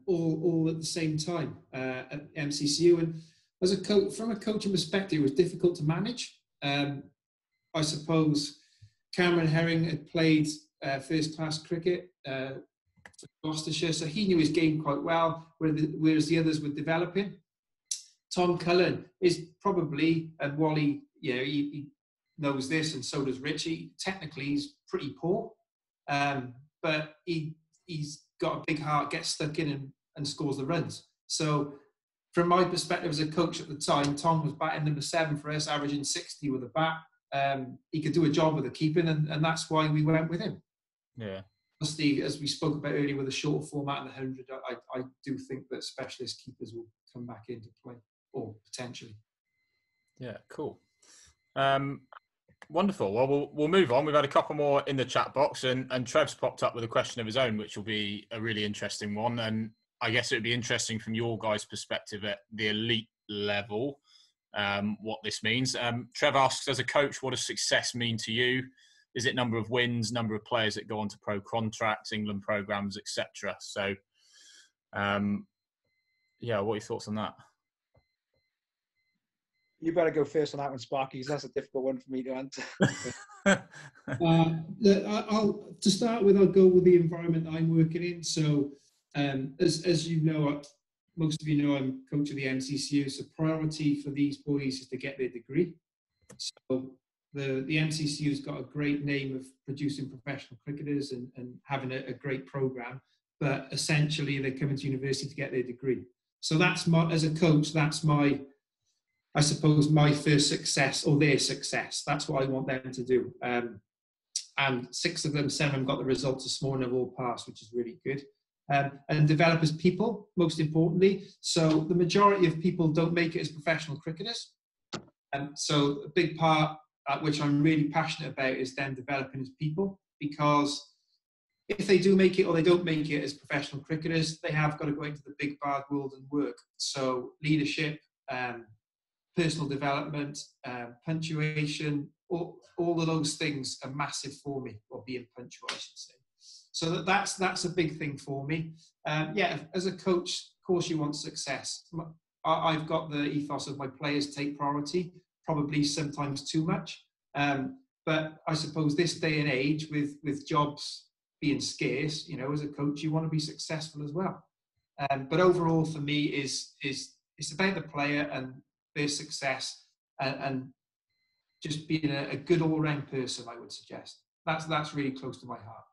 all at the same time at MCCU. And as a coach, from a coaching perspective, it was difficult to manage. I suppose Cameron Herring had played first-class cricket for Gloucestershire, so he knew his game quite well, whereas the others were developing. Tom Cullen is probably, and Wally, he knows this, and so does Richie. Technically, he's pretty poor, but he's got a big heart, gets stuck in and scores the runs. So, from my perspective as a coach at the time, Tom was batting number 7 for us, averaging 60 with a bat. He could do a job with the keeping, and that's why we went with him. Yeah. Obviously, as we spoke about earlier with the shorter format and the 100, I do think that specialist keepers will come back into play, or potentially. Yeah, cool. Wonderful. Well, we'll move on. We've had a couple more in the chat box, and Trev's popped up with a question of his own, which will be a really interesting one. And I guess it would be interesting from your guys' perspective at the elite level, what this means. Trev asks, as a coach, what does success mean to you? Is it number of wins, number of players that go on to pro contracts, England programs, etc.? So, what are your thoughts on that? You better go first on that one, Sparky, because that's a difficult one for me to answer. To start with, I'll go with the environment I'm working in. So, as you know, most of you know, I'm coach of the MCCU. So, priority for these boys is to get their degree. So, the MCCU's got a great name of producing professional cricketers and having a great program. But essentially, they're coming to university to get their degree. So that's as a coach, that's I suppose, my first success or their success. That's what I want them to do. And 6 of them, 7 got the results this morning, have all passed, which is really good. And develop as people, most importantly. So the majority of people don't make it as professional cricketers. And so a big part, which I'm really passionate about, is them developing as people, because if they do make it or they don't make it as professional cricketers, they have got to go into the big bad world and work. So leadership, personal development, punctuation, all of those things are massive for me, or being punctual, I should say. So that's a big thing for me. As a coach, of course you want success. I've got the ethos of my players take priority, probably sometimes too much. But I suppose this day and age, with jobs being scarce, as a coach, you want to be successful as well. But overall, for me, is it's about the player and their success, and just being a good all-round person, I would suggest. That's really close to my heart.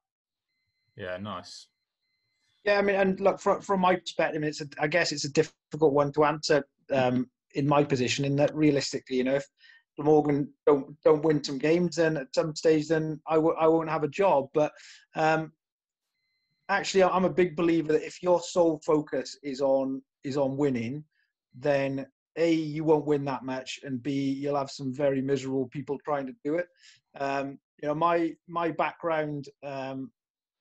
Yeah, nice. Yeah, I mean, and look, from my perspective, I guess it's a difficult one to answer in my position, in that realistically, if Glamorgan don't win some games, then at some stage, then I won't have a job. But actually, I'm a big believer that if your sole focus is on winning, then A, you won't win that match, and B, you'll have some very miserable people trying to do it. My background,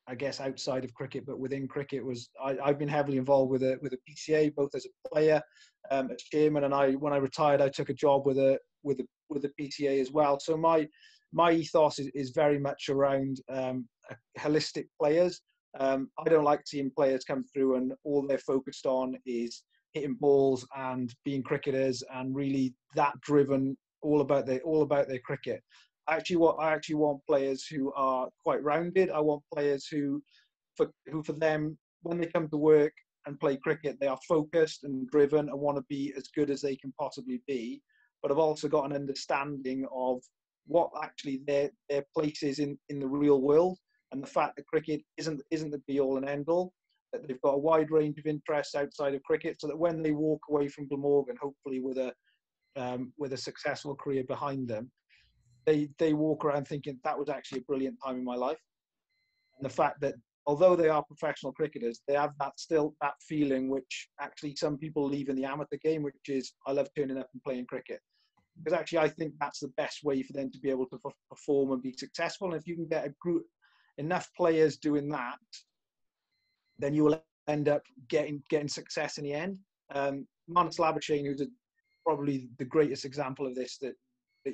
I guess outside of cricket, but within cricket, was I've been heavily involved with a PCA, both as a player, as chairman, and when I retired, I took a job with a PCA as well. So my ethos is very much around holistic players. I don't like seeing players come through and all they're focused on is hitting balls and being cricketers, and really that driven all about their cricket. I actually want players who are quite rounded. I want players who for them, when they come to work and play cricket, they are focused and driven and want to be as good as they can possibly be, but have also got an understanding of what actually their place is in the real world, and the fact that cricket isn't the be all and end all, that they've got a wide range of interests outside of cricket, so that when they walk away from Glamorgan, hopefully with a successful career behind them, they walk around thinking that was actually a brilliant time in my life. And the fact that although they are professional cricketers, they have that feeling which actually some people leave in the amateur game, which is, I love turning up and playing cricket. Because actually I think that's the best way for them to be able to perform and be successful. And if you can get enough players doing that, then you will end up getting success in the end. Marnus Labuschagne, who's probably the greatest example of this that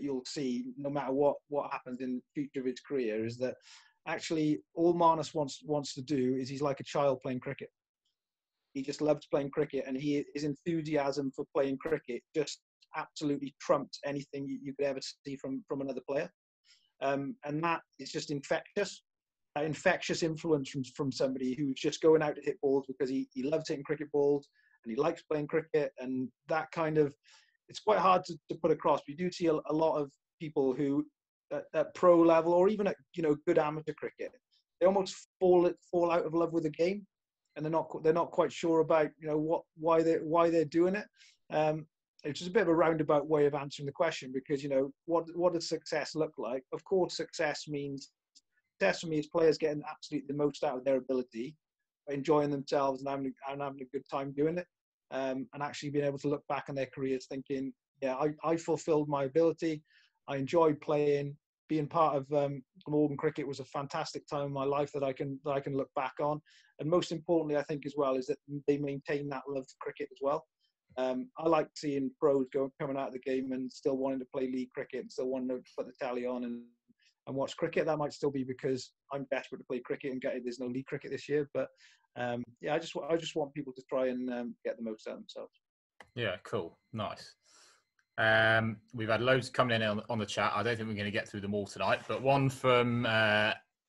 you'll see, no matter what happens in the future of his career, is that actually all Marnus wants to do is, he's like a child playing cricket. He just loves playing cricket, and his enthusiasm for playing cricket just absolutely trumps anything you could ever see from another player. And that is just infectious. An infectious influence from somebody who's just going out to hit balls because he loves hitting cricket balls and he likes playing cricket, and that kind of, it's quite hard to put across. But you do see a lot of people who at pro level, or even at good amateur cricket, they almost fall out of love with the game, and they're not quite sure about why they're doing it. It's just a bit of a roundabout way of answering the question, because what does success look like? Of course, success for me is players getting absolutely the most out of their ability, enjoying themselves and having a good time doing it, and actually being able to look back on their careers thinking, yeah, I fulfilled my ability, I enjoyed playing. Being part of Glamorgan cricket was a fantastic time in my life that I can look back on. And most importantly, I think as well, is that they maintain that love for cricket as well. I like seeing pros coming out of the game and still wanting to play league cricket and still wanting to put the tally on and watch cricket. That might still be because I'm desperate to play cricket and there's no league cricket this year. But I just want people to try and get the most out of themselves. Yeah, cool, nice. We've had loads coming in on the chat. I don't think we're going to get through them all tonight, but one from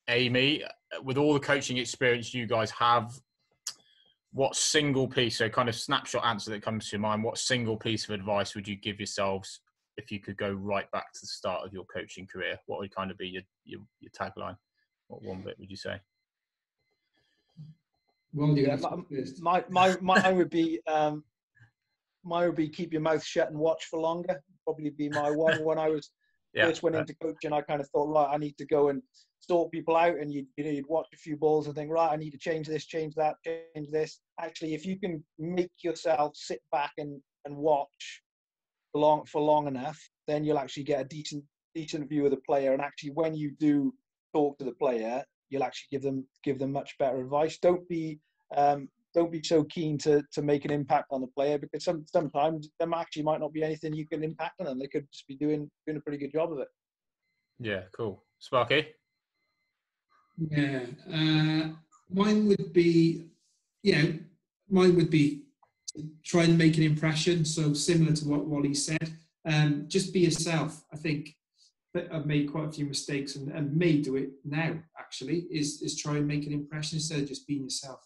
Amy. With all the coaching experience you guys have, what single piece, so kind of snapshot answer that comes to your mind, what single piece of advice would you give yourselves if you could go right back to the start of your coaching career? What would kind of be your tagline? What one bit would you say? Well, yeah, mine would be keep your mouth shut and watch for longer. Probably be my one. When I was first went into coaching, I kind of thought, right, I need to go and sort people out, and you'd watch a few balls and think, right, I need to change this, change that, change this. Actually, if you can make yourself sit back and watch for long enough, then you'll actually get a decent view of the player. And actually, when you do talk to the player, you'll actually give them much better advice. Don't be so keen to make an impact on the player, because sometimes there actually might not be anything you can impact on them. They could just be doing a pretty good job of it. Yeah, cool. Sparky? Yeah, mine would be try and make an impression. So similar to what Wally said, just be yourself. I think that I've made quite a few mistakes and may do it now, actually, is try and make an impression instead of just being yourself.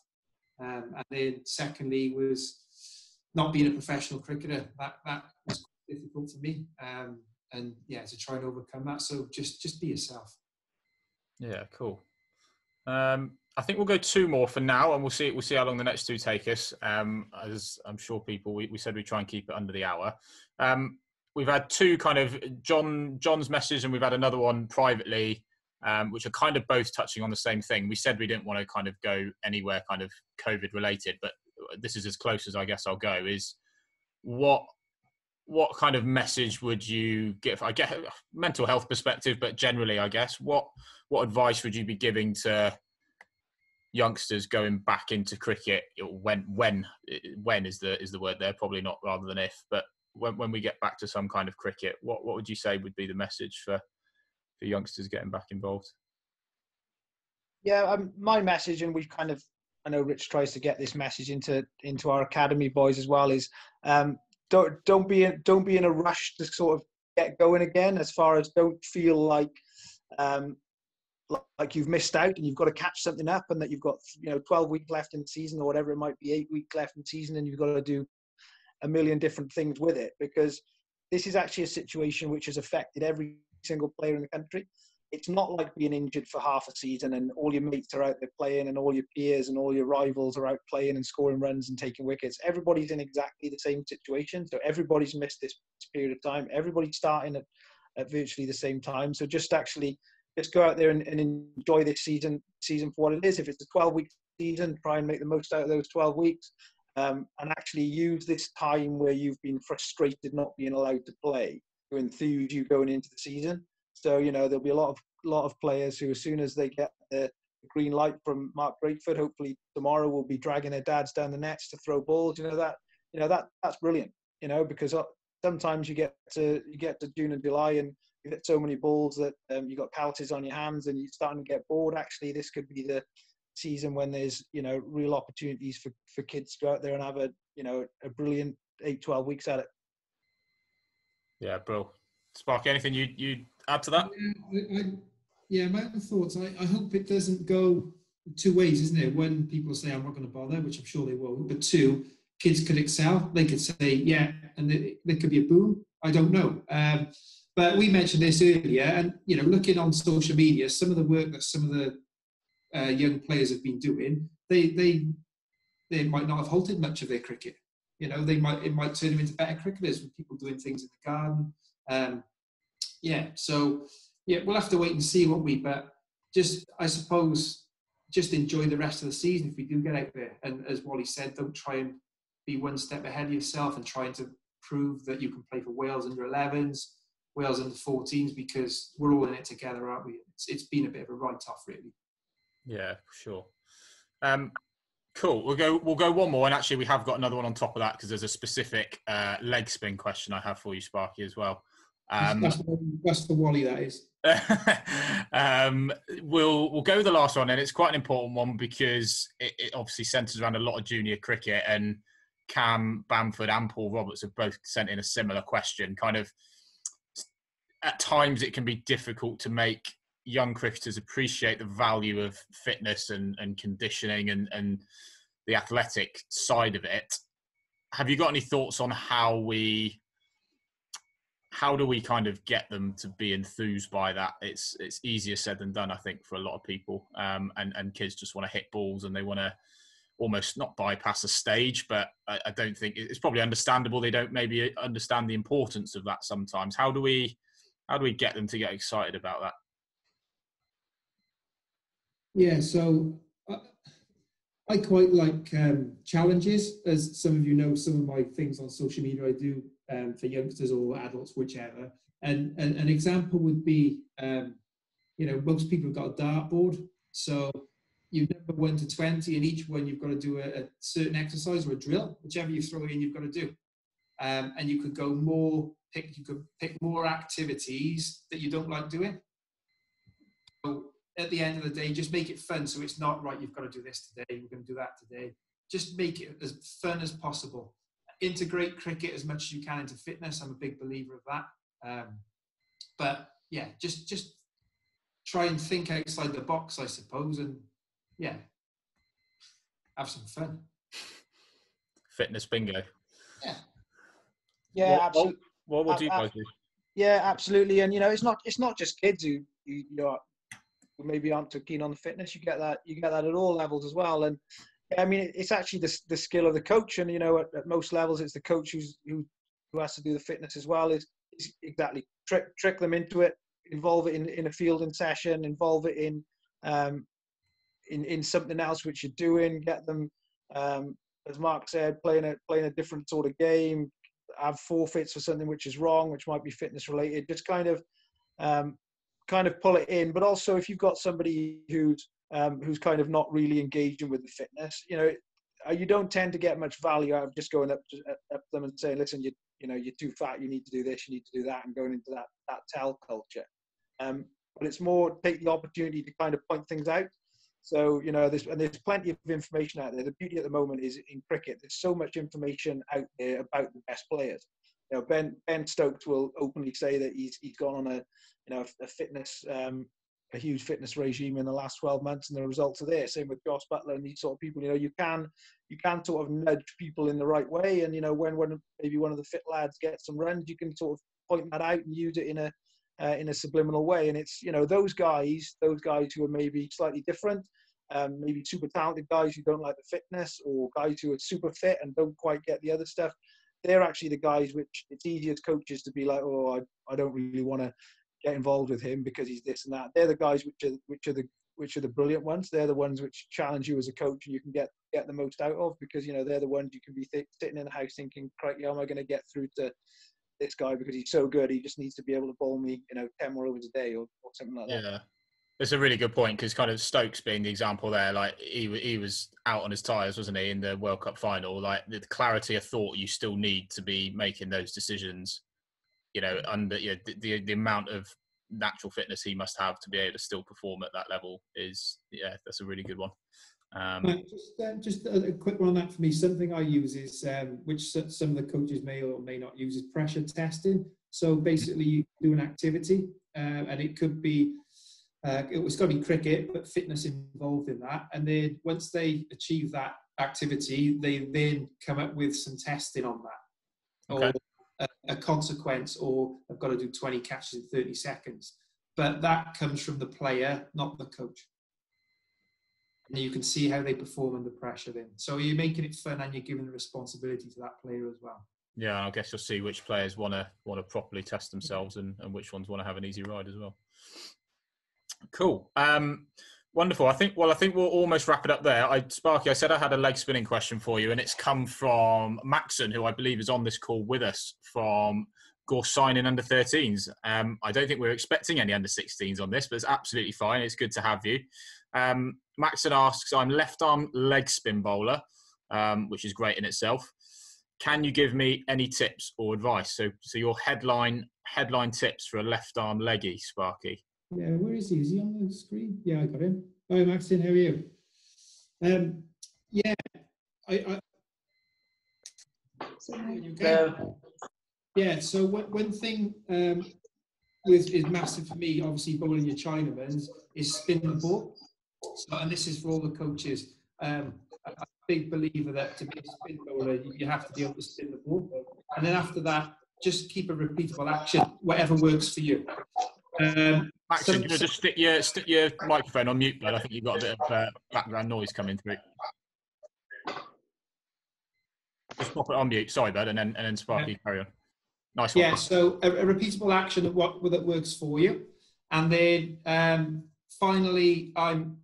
And then secondly was not being a professional cricketer. That was quite difficult for me. And yeah, to try and overcome that. So just be yourself. Yeah, cool. I think we'll go two more for now, and we'll see how long the next two take us. As I'm sure people, we said we'd try and keep it under the hour. We've had two kind of John's message, and we've had another one privately, which are kind of both touching on the same thing. We said we didn't want to kind of go anywhere kind of COVID related, but this is as close as I guess I'll go. Is what kind of message would you give? I get mental health perspective, but generally, I guess what advice would you be giving to youngsters going back into cricket? When is the word there? Probably not, rather than if, but when we get back to some kind of cricket, what would you say would be the message for youngsters getting back involved? Yeah, my message, and I know Rich tries to get this message into our academy boys as well, is don't be in a rush to sort of get going again. As far as, don't feel like you've missed out and you've got to catch something up, and that you've got 12 weeks left in the season, or whatever it might be, 8 weeks left in the season, and you've got to do a million different things with it, because this is actually a situation which has affected every single player in the country. It's not like being injured for half a season and all your mates are out there playing and all your peers and all your rivals are out playing and scoring runs and taking wickets. Everybody's in exactly the same situation. So everybody's missed this period of time. Everybody's starting at virtually the same time. So just go out there and enjoy this season for what it is. If it's a 12-week season, try and make the most out of those 12 weeks. And actually use this time where you've been frustrated not being allowed to play to enthuse you going into the season. So, there'll be a lot of players who, as soon as they get the green light from Mark Drakeford, hopefully tomorrow will be dragging their dads down the nets to throw balls. That's brilliant, because sometimes you get to June and July and you get so many balls that you've got pouches on your hands and you're starting to get bored. Actually, this could be the season when there's real opportunities for kids to go out there and have a brilliant 8-12 weeks at it. Yeah, bro. Sparky, anything you add to that? Yeah, my own thoughts. I hope it doesn't go two ways, isn't it? One, people say I'm not going to bother, which I'm sure they won't, but two, kids could excel. They could say yeah, and there could be a boom. I don't know. But we mentioned this earlier, and looking on social media, some of the work that some of the young players have been doing, they might not have halted much of their cricket. It might turn them into better cricketers with people doing things in the garden. We'll have to wait and see, won't we? But I suppose enjoy the rest of the season if we do get out there. And as Wally said, don't try and be one step ahead of yourself and trying to prove that you can play for Wales under 11s, Wales under 14s, because we're all in it together, aren't we? It's been a bit of a write-off, really. Yeah, sure. Cool. We'll go one more, and actually we have got another one on top of that because there's a specific leg spin question I have for you, Sparky, as well. That's the Wally, that is. We'll go with the last one, and it's quite an important one because it obviously centres around a lot of junior cricket, and Cam Bamford and Paul Roberts have both sent in a similar question. Kind of, at times it can be difficult to make young cricketers appreciate the value of fitness and conditioning and the athletic side of it. Have you got any thoughts on how do we kind of get them to be enthused by that? It's easier said than done, I think, for a lot of people. And kids just want to hit balls and they want to almost not bypass a stage, but I don't think it's probably understandable. They don't maybe understand the importance of that sometimes. How do we get them to get excited about that? Yeah, so I quite like challenges. As some of you know, some of my things on social media I do for youngsters or adults, whichever. And an example would be, most people have got a dartboard. So you number 1 to 20, and each one you've got to do a certain exercise or a drill, whichever you throw in, you've got to do. And you could go more, you could pick more activities that you don't like doing. So at the end of the day, just make it fun. So it's not, right, you've got to do this today, we're going to do that today. Just make it as fun as possible. Integrate cricket as much as you can into fitness. I'm a big believer of that. But yeah, just try and think outside the box, I suppose, and yeah, have some fun. Fitness bingo. Yeah. Yeah, absolutely. What would you guys do? Yeah, absolutely. And it's not just kids who who maybe aren't too keen on the fitness. You get that at all levels as well. And I mean, it's actually the skill of the coach. And at most levels, it's the coach who has to do the fitness as well. Is exactly trick them into it, involve it in a fielding session, involve it in something else which you're doing. Get them, as Mark said, playing a different sort of game. Have forfeits for something which is wrong, which might be fitness related. Just kind of pull it in. But also, if you've got somebody who's kind of not really engaging with the fitness, you don't tend to get much value out of just going up to them and saying, listen, you're too fat, you need to do this, you need to do that, and going into that tell culture. But it's more take the opportunity to kind of point things out. So, there's plenty of information out there. The beauty at the moment is in cricket, there's so much information out there about the best players. Ben Stokes will openly say that he's gone on a fitness, a huge fitness regime in the last 12 months, and the results are there. Same with Josh Butler and these sort of people. You can sort of nudge people in the right way, and when maybe one of the fit lads gets some runs, you can sort of point that out and use it in a subliminal way. And it's those guys who are maybe slightly different, maybe super talented guys who don't like the fitness, or guys who are super fit and don't quite get the other stuff. They're actually the guys which it's easy as coaches to be like, oh, I don't really want to get involved with him because he's this and that. They're the guys which are the brilliant ones. They're the ones which challenge you as a coach, and you can get the most out of, because they're the ones you can be sitting in the house thinking, crikey, how am I going to get through to this guy because he's so good? He just needs to be able to bowl me 10 more overs a day or something like that. Yeah. It's a really good point, because kind of Stokes being the example there, like he was out on his tyres, wasn't he, in the World Cup final? Like the clarity of thought you still need to be making those decisions, under the amount of natural fitness he must have to be able to still perform at that level is, that's a really good one. Just a quick one on that for me. Something I use is, which some of the coaches may or may not use, is pressure testing. So basically you do an activity, and it could be, it's got to be cricket, but fitness involved in that. And then once they achieve that activity, they then come up with some testing on that. Okay. Or a consequence, or I've got to do 20 catches in 30 seconds. But that comes from the player, not the coach. And you can see how they perform under pressure then. So you're making it fun, and you're giving the responsibility to that player as well. Yeah, I guess you'll see which players want to properly test themselves and which ones want to have an easy ride as well. Cool. Wonderful. I think we'll almost wrap it up there. Sparky, I said I had a leg spinning question for you, and it's come from Maxon, who I believe is on this call with us from Gorse Signing under 13s. I don't think we're expecting any under 16s on this, but it's absolutely fine. It's good to have you. Maxon asks, I'm left arm leg spin bowler, which is great in itself. Can you give me any tips or advice? So your headline tips for a left arm leggy, Sparky. Yeah, where is he? Is he on the screen? Yeah, I got him. Hi, Maxine, how are you? Yeah, Yeah, so one thing is massive for me, obviously bowling your Chinamans, is spin the ball. So, and this is for all the coaches. I'm a big believer that to be a spin bowler, you have to be able to spin the ball. And then after that, just keep a repeatable action, whatever works for you. Maxon, can you just stick your microphone on mute, bud? I think you've got a bit of background noise coming through. Just pop it on mute. Sorry, bud, and then Sparky, carry on. Nice one. Yeah, so a repeatable action that works for you. And then finally,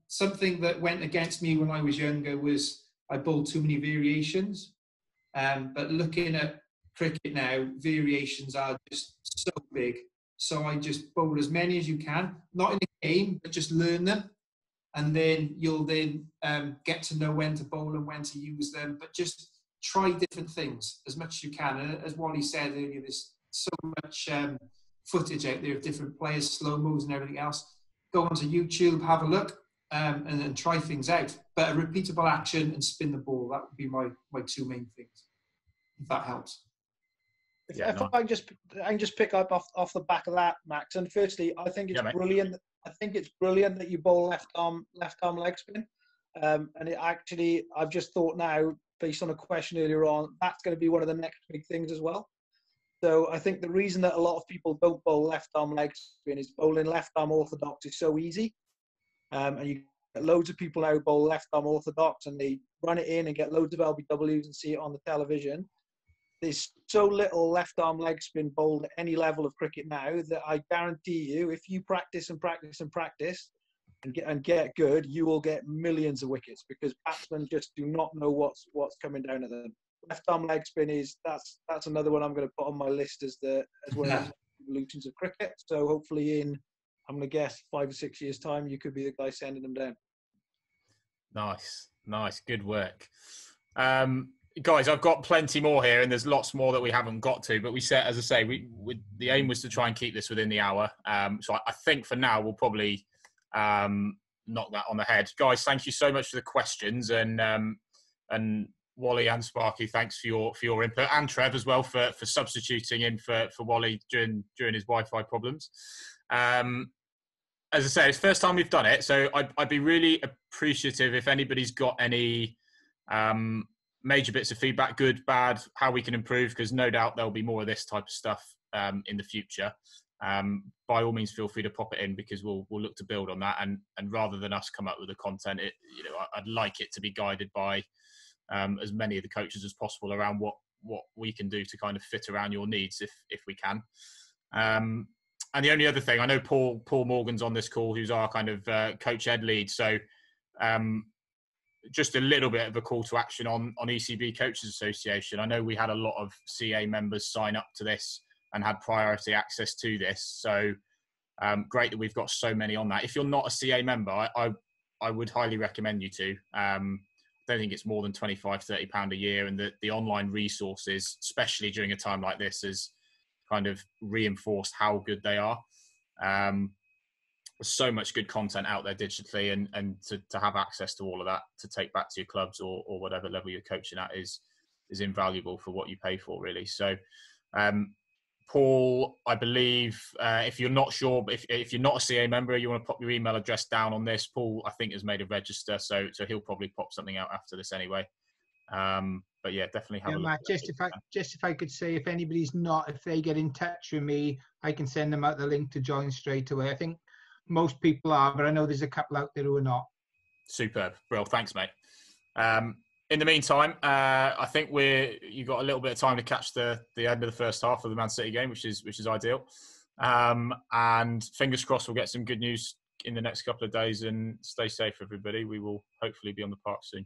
something that went against me when I was younger was I bowled too many variations. But looking at cricket now, variations are just so big. So I just bowl as many as you can, not in a game, but just learn them. And then you'll then get to know when to bowl and when to use them. But just try different things as much as you can. And as Wally said earlier, there's so much footage out there of different players, slow-mos and everything else. Go onto YouTube, have a look, and then try things out. But a repeatable action and spin the ball, that would be my two main things, if that helps. If I can just pick up off the back of that, Max. And firstly, I think it's brilliant. I think it's brilliant that you bowl left arm leg spin. And it actually, I've just thought now, based on a question earlier on, that's going to be one of the next big things as well. So I think the reason that a lot of people don't bowl left arm leg spin is bowling left arm orthodox is so easy. And you get loads of people now bowl left arm orthodox and they run it in and get loads of LBWs and see it on the television. There's so little left arm leg spin bowled at any level of cricket now that I guarantee you, if you practice and practice and practice and get good, you will get millions of wickets because batsmen just do not know what's coming down at them. Left arm leg spin that's another one I'm going to put on my list as one of the evolutions of cricket. So hopefully I'm going to guess 5 or 6 years time, you could be the guy sending them down. Nice, good work. Guys, I've got plenty more here, and there's lots more that we haven't got to. But we said, as I say, the aim was to try and keep this within the hour. So I think for now we'll probably knock that on the head. Guys, thank you so much for the questions, and Wally and Sparky, thanks for your input, and Trev as well for substituting in for Wally during his Wi-Fi problems. As I say, it's the first time we've done it, so I'd be really appreciative if anybody's got any major bits of feedback, good, bad, how we can improve, because no doubt there'll be more of this type of stuff in the future. By all means, feel free to pop it in because we'll look to build on that. And rather than us come up with the content, I'd like it to be guided by as many of the coaches as possible around what we can do to kind of fit around your needs if we can. And the only other thing, I know Paul Morgan's on this call, who's our kind of coach ed lead. So just a little bit of a call to action on ECB Coaches Association. I know we had a lot of CA members sign up to this and had priority access to this. So great that we've got so many on that. If you're not a CA member, I would highly recommend you to. I don't think it's more than £25-30 a year, and the online resources, especially during a time like this, has kind of reinforced how good they are. There's so much good content out there digitally, and to have access to all of that to take back to your clubs or whatever level you're coaching at is invaluable for what you pay for, really. So Paul, I believe if you're not sure, if you're not a CA member, you want to pop your email address down on this. Paul, I think, has made a register, so he'll probably pop something out after this anyway. But yeah, definitely have a look. Matt, just if I could say, if anybody's not, if they get in touch with me, I can send them out the link to join straight away. I think most people are, but I know there's a couple out there who are not. Superb. Brill. Thanks, mate. In the meantime, I think you've got a little bit of time to catch the end of the first half of the Man City game, which is ideal. And fingers crossed we'll get some good news in the next couple of days, and stay safe, everybody. We will hopefully be on the park soon.